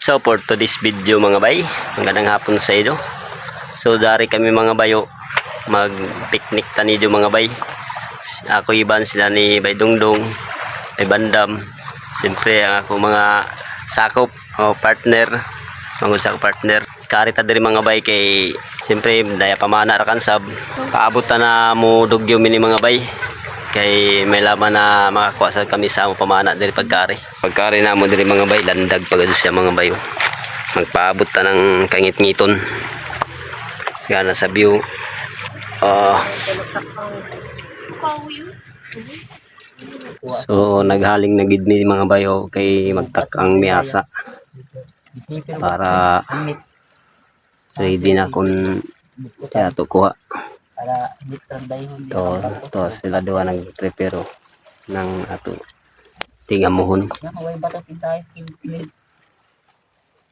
So for today's video mga bay, magandang hapon sa inyo. So dari kami mga bayo mag-picnic tanidyo mga bay. Ako iban sila ni Bay Dungdung, Bay Bandam. Siyempre ang ako mga sakop o partner, mga sakop partner. Karita diri mga bay kay siyempre daya pamana ra kansab. Paabot na mo dugyo mini mga bay. Kay may laban na makakuha sa kami sa pamana diri pagkari na mo diri mga bay, landag pagad siya mga bayo. Magpaabot ta ng kangit-ngiton gana sa view. So naghaling na gid mi mga bayo kay magtak-ang miyasa para ready na kun kaya to kuha. To sila duwa nag-prepare ng ato tingamuhon.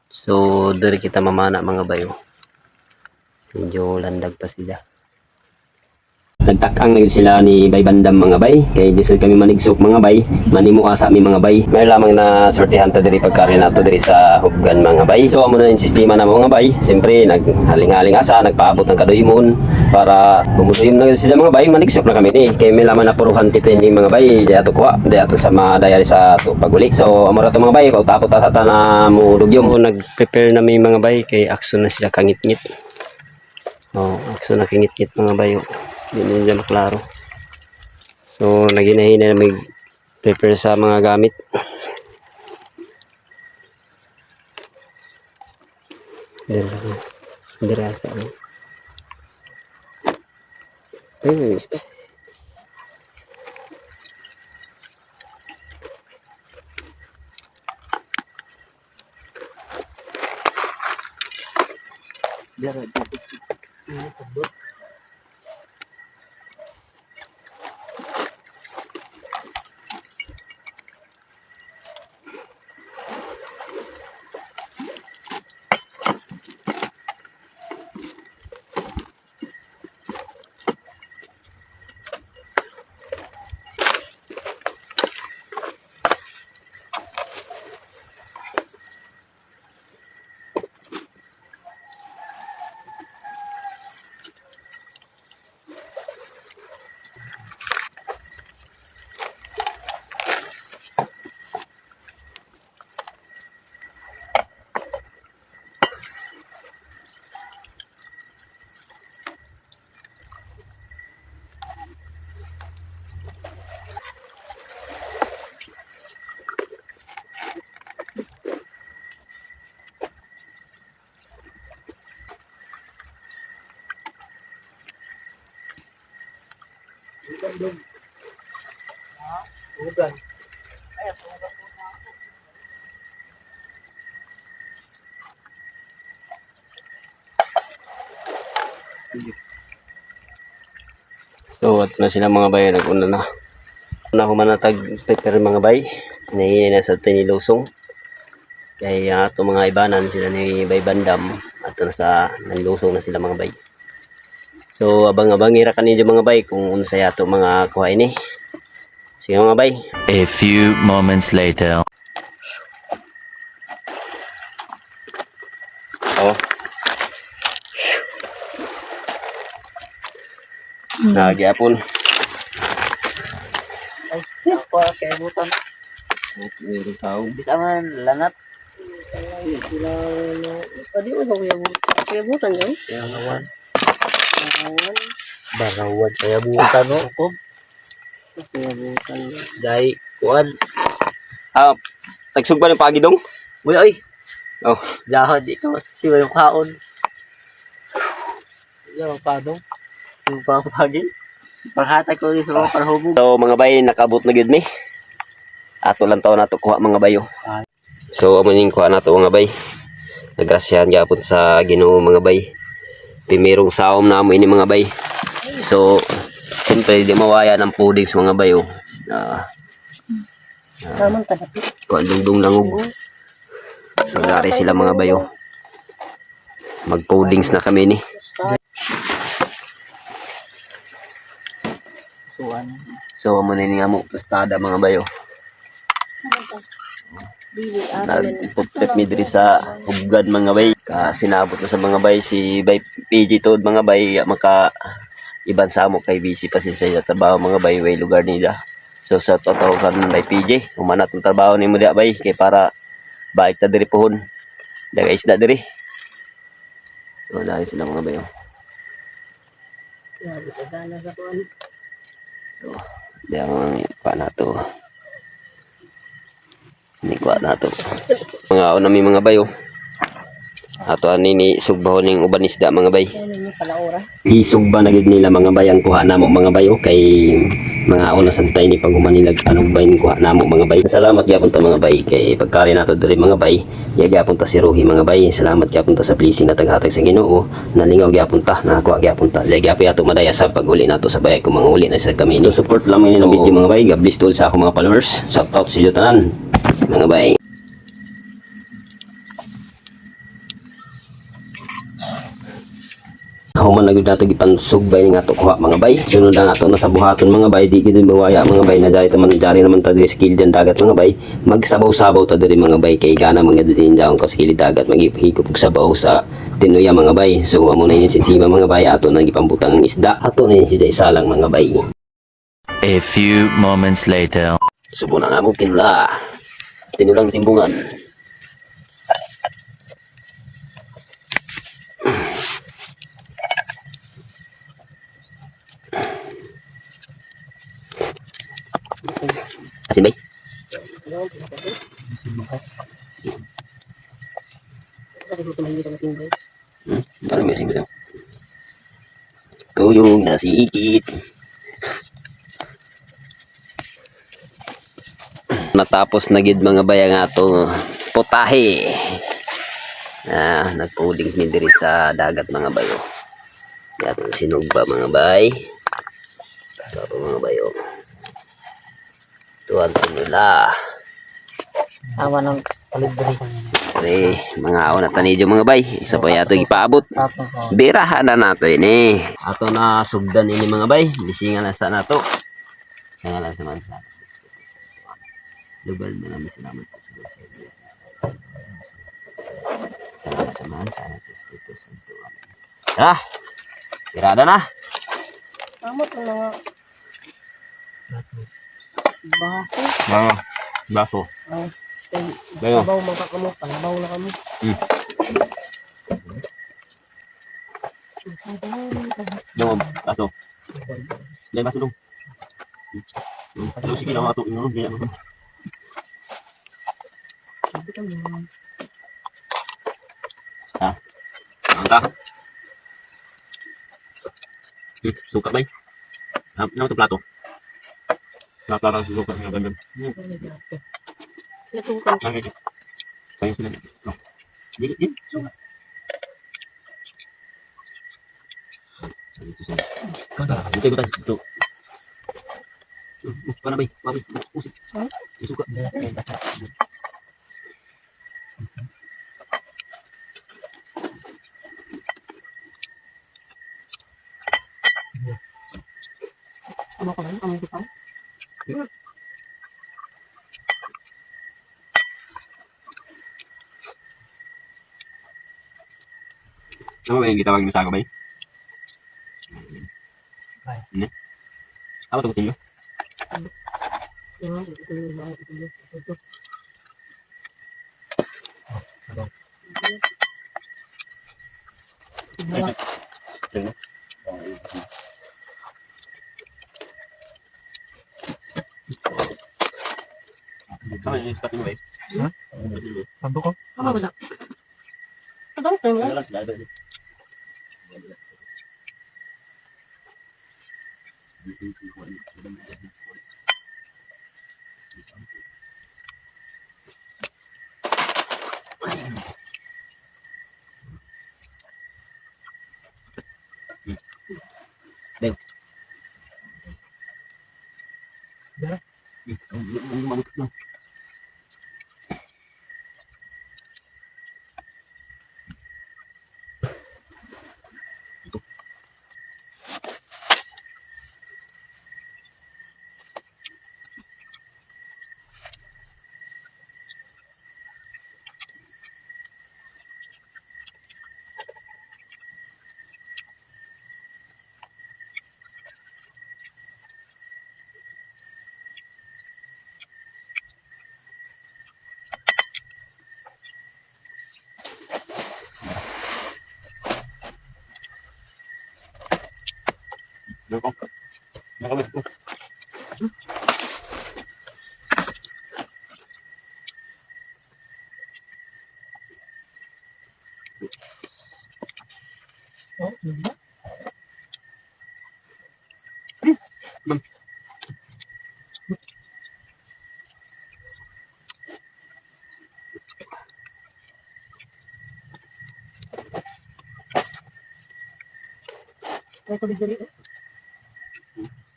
So diri kita mamana mga bayo. Medyo landag pa sila. Nagtakang na sila ni Bay Bandam mga bay. Kay disod kami manigsok mga bay. Manimo asa mi mga bay. May lamang na sortihan ta diri pagkari nato diri sa hubgan mga bay. So amo na yung sistema na mga bay. Siyempre naghaling-haling asa, nagpaabot ng kaduyimon para bumuduyom na sila mga bay. Manigsok na kami ni. Kay may lamang na puruhan tito ni mga bay. Di ato kuha, di ato sa madayari sa paguli. So amo ra to mga bay. Pagtapot ta sa na mo dugyom. So, nag-prepare na mi mga bay kay akso na siya kangit-ngit. Akso na kangit-ngit mga bay. Hindi na maklaro. So naghinahina na may prepare sa mga gamit. Dira sa ano. So at na sila mga bay, nag-una na. Una humanatag prepare mga bay. Nahinay na sa tinilusong. Kaya ato mga ibanan sila ni Bay Bandam at sa nanlusong na sila mga bay. So abang-abang ira kanidyo mga bay kung unsay ato mga kuha ini. Sige mga bay. A few moments later. Nagyapon. Ay, ako kay butan. Meron tao. Bisa man lanat. Pwede mo kaya butan yun? Barawan. Barawan. Barawan kaya butan no. Kaya butan. Dai kuan. Tagsug pa ng pagi dong? Uy oy. Oh, Jahod di ko si yung kaon. Yung padong. Yung pangpagi. Panghatag ko sa mga parhubog. so mga bay, nakabot na gid mi. Ato lang taon nato kuha mga bayo. So amo ning kuha nato mga bay. Nagrasyahan gyapon sa Ginoo mga bay. Primerong saom na amo ini mga bay. So siyempre di mawaya ng puding sa mga bayo. Naman talaga. Kuha dungdung langog. So dari sila mga bayo. Mag-pudings na kami ni. Suan. So amo na ni amo pastada mga bayo. Dili, araw yan. Nagputrip mi diri sa hubgad mga bay. Sinabot na sa mga bay si bay PG tod mga bay maka iban sa amo kay busy pa siya sa trabaho mga bay way lugar nila. So sa totoo karon bay PJ, umanat ang trabaho nimo diha bay kay para balik ta diri pohon. Daga isda diri. So dali sila mga bay. Grabe, kagana sa kuwan. So diya mga pa nato. Ni kuha nato. Mga una mi mga bay. Ato ani ni sugbahon ning uban isda mga bay. Kaya ninyo pala ora. Isugba na gid nila mga bay ang kuha namo mga bay kay mga una santay ni paghuman nila anong bay ni kuha namo mga bay. Salamat gyapon ta mga bay kay pagkari nato diri mga bay. Gyapon ta si Ruhi mga bay. Salamat gyapon ta sa blessing na taghatag sa Ginoo. Nalingaw gyapon ta, nakakuha gyapon ta. Gyapon ato madaya sa pag-uli nato sa bayay kung mga uli na sa kami. So support lamang ni ng video mga bay. God bless to all sa akong mga followers. Shout out sa inyo tanan mga bay. Human na gyud nato gipansugbay nga ato kuha mga bay. Sunod ang ato na sa buhaton mga bay, di gid mawaya mga bay na jari naman ta diri sa kilid dagat mga bay. Magsabaw-sabaw ta diri mga bay kay gana mga din daon ka sa kilid dagat magihigop og sabaw sa tinuya mga bay. So amo na yun si Tima mga bay ato na gipambutang ang isda. Ato na yun si Jay Salang mga bay. A few moments later. Subo na nga mo kinula. Tinulang timbungan. Asin bay. Kasi mo tumahiwi sa simbay. Ano may asin bay? Tuyong na si Ikit. Natapos na gid mga bay ang atong putahe. Nagpuling mi diri sa dagat mga bayo. Atong sinugba mga bay. Ito mga bayo. Tuwan nila. Awa ng kalibre. Sorry, mga aon na tanidyo mga bay. Isa pa yato ipaabot. Tapos ko. Birahan na nato ini. Ato na sugdan ini mga bay. Lisingan na sa nato. Kaya lang sa mansa. Lugar na namin salamat po sa Diyos. Salamat sa mansa. Espiritu Santo. Ah! Tirada na. Tama ito mga baho. Baso. Bayo. Sabaw mga kamo, palabaw na kamo. Yung baso. May baso dong. Pero sige lang ato. Angka. Suka bay. Nama tu plato. Plato suka nga ganun. Natukan. Saya sila. No. Di. Suka. Ito ko tayo. Ito. Pana bay. Pabi. Usik. Suka. Ano ka lang? Ano ka? Ano ba yung gitawag ni Sago bay? Ini. Apa tu kucing? Sama ini seperti bay. Sando ko. Ano ba? Ano ba? Oh, diba? May tubig dali.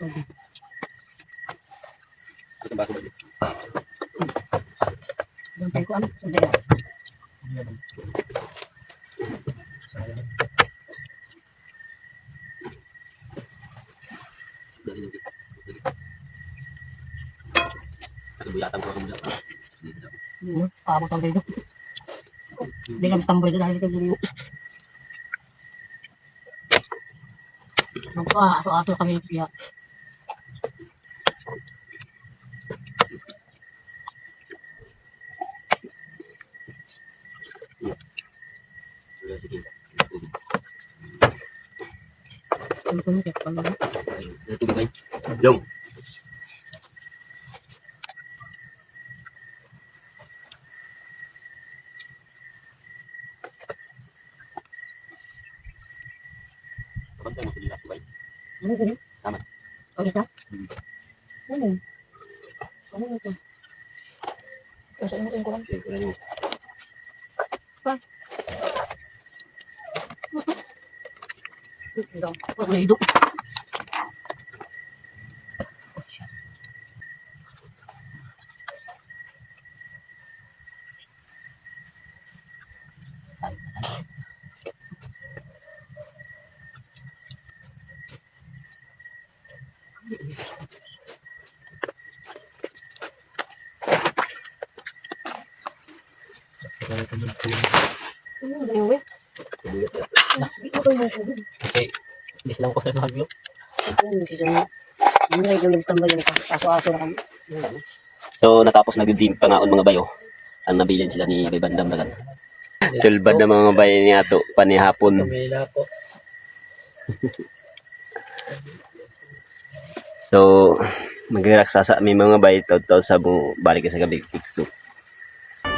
Tubig. Doon tayo ko ano? Sandali. Hindi mo, paabot ang dito. Hindi kami tamboy doon dahil ito dito. Ato kami piya. Ano ko nito? Ano ba? Yung. Ano ko? Tama. Okay ka? Ano? Ano ito? Kasi ano ko lang? Ano ito? Ano ba yun? Hindi lang ko sa bagyo. Hindi na yung nag-standby yan. Aso-aso na kami. So natapos na gud pangaon mga bayo. Ang nabilin sila ni Bay Bandam Dagan. Sulbad na mga bayo niya to panihapon. Kumila po. So magraksa sa mi mga bay taw sa balik sa gabi tikso.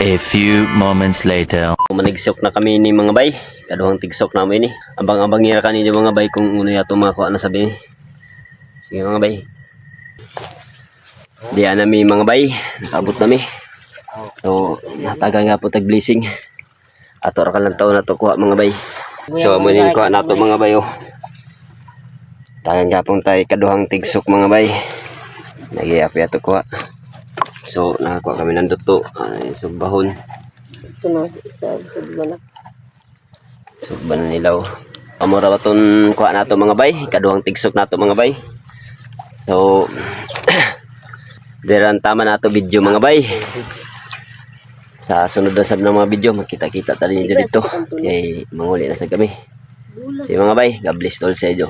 A few moments later. Manigsok na kami ni mga bay. Kaduhang tigsok na mo ini. Abang-abang ngira kaninyo mga bay kung uno yato mga kuha na sabi ni. Sige mga bay. Diyan na mi mga bay. Nakabot na mi. So nataga nga po tag blessing. Ato ra ka lang taon na to kuha mga bay. So amo ning kuha nato mga bay oh. Tagan gapong tay kaduhang tigsok mga bay. Nagiyapi ato kuha. So nakakuha kami ng duto. Ay subbahon. Ito na. Sa diba na. Suba na nilaw. Amora ba ton kuha nato mga bay? Kaduhang tigsok nato mga bay. So diran tama nato video mga bay. Sa sunod na sab ng mga video makita-kita tali niyo dito. Kay manguli na sa kami. Si mga bay, God bless all sa inyo.